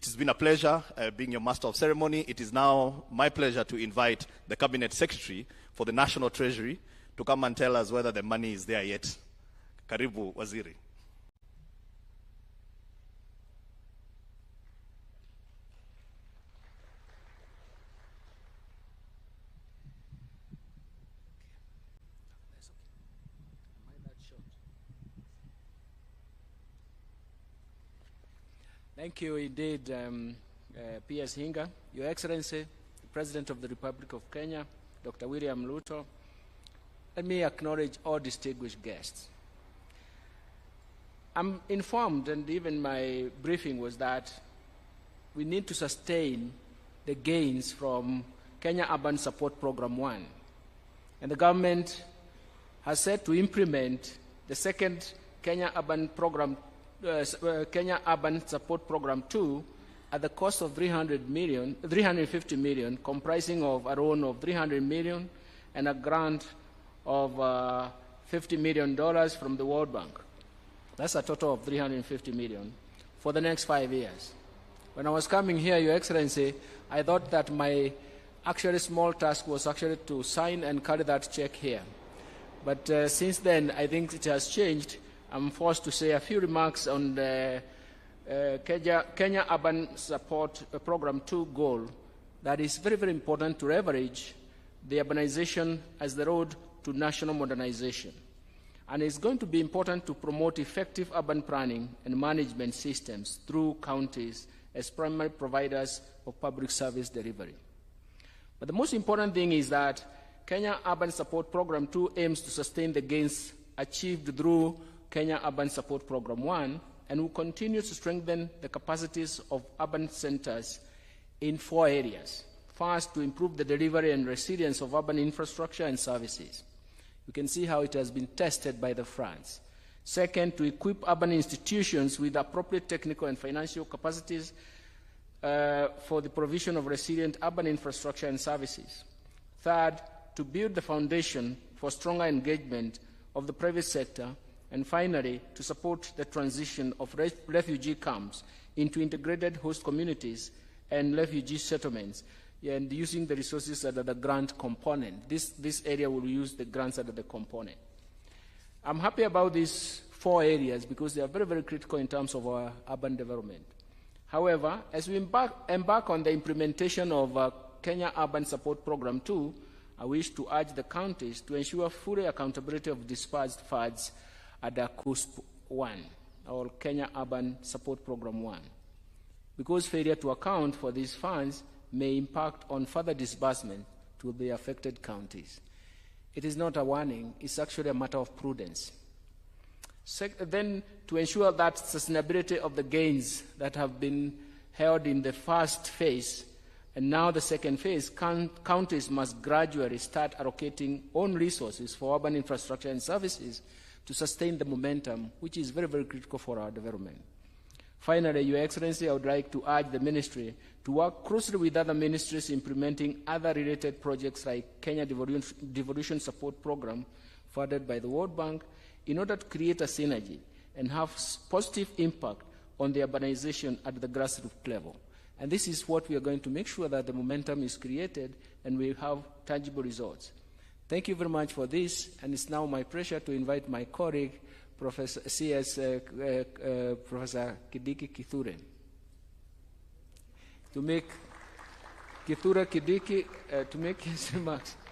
It has been a pleasure being your master of ceremony. It is now my pleasure to invite the Cabinet Secretary for the National Treasury to come and tell us whether the money is there yet. Karibu, Waziri. Thank you indeed, P.S. Hinga. Your Excellency, the President of the Republic of Kenya, Dr. William Ruto, let me acknowledge all distinguished guests. I'm informed, and even my briefing was that we need to sustain the gains from Kenya Urban Support Program 1. And the government has said to implement the second Kenya Urban Program Kenya Urban Support Program 2 at the cost of 350 million, comprising of a loan of 300 million and a grant of $50 million from the World Bank. That's a total of 350 million for the next 5 years. When I was coming here, Your Excellency, I thought that my actually small task was actually to sign and carry that check here. But since then, I think it has changed. I'm forced to say a few remarks on the Kenya Urban Support Program 2 goal that is very, very important to leverage the urbanization as the road to national modernization. And it's going to be important to promote effective urban planning and management systems through counties as primary providers of public service delivery. But the most important thing is that Kenya Urban Support Program 2 aims to sustain the gains achieved through Kenya Urban Support Program 1 and will continue to strengthen the capacities of urban centers in 4 areas. First, to improve the delivery and resilience of urban infrastructure and services. You can see how it has been tested by the France. Second, to equip urban institutions with appropriate technical and financial capacities for the provision of resilient urban infrastructure and services. Third, to build the foundation for stronger engagement of the private sector. And finally, to support the transition of refugee camps into integrated host communities and refugee settlements, and using the resources under the grant component. This area will use the grants under the component. I'm happy about these 4 areas because they are very, very critical in terms of our urban development. However, as we embark on the implementation of Kenya Urban Support Program 2, I wish to urge the counties to ensure full accountability of dispersed funds under CUSP 1, or Kenya Urban Support Program 1, because failure to account for these funds may impact on further disbursement to the affected counties. It is not a warning, it's actually a matter of prudence. Then, to ensure that sustainability of the gains that have been held in the first phase and now the second phase, counties must gradually start allocating own resources for urban infrastructure and services to sustain the momentum, which is very, very critical for our development. Finally, Your Excellency, I would like to urge the Ministry to work closely with other ministries implementing other related projects like Kenya Devolution Support Program, funded by the World Bank, in order to create a synergy and have positive impact on the urbanization at the grassroots level. And this is what we are going to make sure that the momentum is created and we have tangible results. Thank you very much for this, and it's now my pleasure to invite my colleague, Professor Kidiki Kithure, to make his remarks.